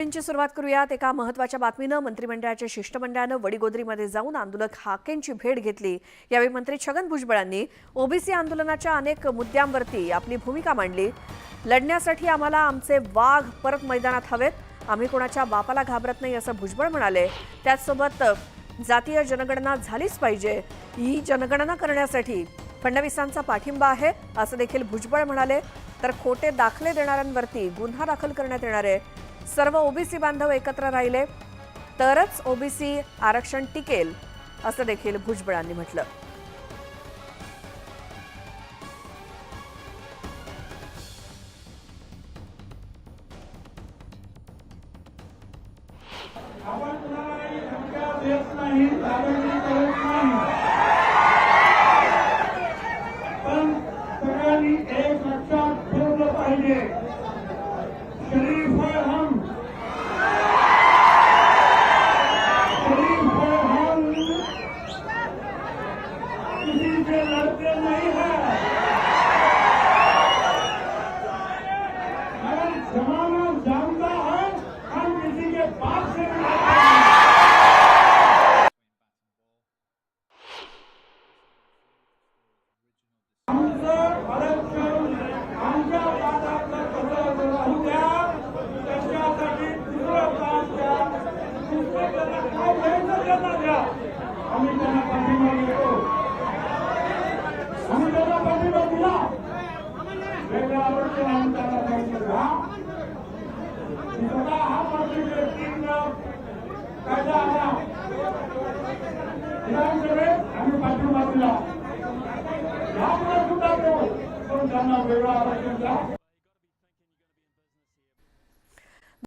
ची सुरुवात करूयात एका महत्त्वाच्या बातमीनं। मंत्रिमंडळाच्या शिष्टमंडळानं वडीगोद्रीमध्ये जाऊन आंदोलक हाकेंची भेट घेतली। यावेळी मंत्री छगन भुजबळांनी ओबीसी आंदोलनाच्या अनेक मुद्द्यांवरती आपली भूमिका मांडली। लढण्यासाठी आम्हाला आमचे वाघ परत मैदानात हवेत, आम्ही कोणाच्या बापाला घाबरत नाही असं भुजबळ म्हणाले। त्याचसोबत जातीय जनगणना झालीच पाहिजे, ही जनगणना करण्यासाठी फडणवीसांचा पाठिंबा आहे असं देखील भुजबळ म्हणाले। तर खोटे दाखले देणाऱ्यांवरती गुन्हा दाखल करण्यात येणार आहे। सर्व ओबीसी बांधव एकत्र राहिले तरच ओबीसी आरक्षण टिकेल असं देखील भुजबळांनी म्हटलं। आपण कुणालाही धमक्या देत नाही, दादागिरी करत नाही, पण सगळ्यांनी एक लक्षात ठेवलं पाहिजे, शरीफ है हम, शरीफ है हम, किसी से लड़ते नहीं है। मगर जमाना जानता है हम किसी के बाप से भी लड़ते हैं। आमचं आरक्षण आमच्या पाठातलं कसं राहू द्या, त्याच्यासाठी दुसरं काम द्या, दुसरं त्यांना काय द्यायचं त्यांना द्या, आम्ही त्यांना पाठिंबा देतो। आम्ही त्यांना पाठिंबा दिला, वेगळं आरक्षण आम्ही त्यांना द्यायचं का? स्वतः हा पार्टीनं कायदा आणला, विधानसभेत आम्ही पाठिंबा दिला, यापुढे सुद्धा देऊ, पण त्यांना वेगळं आरक्षण द्या।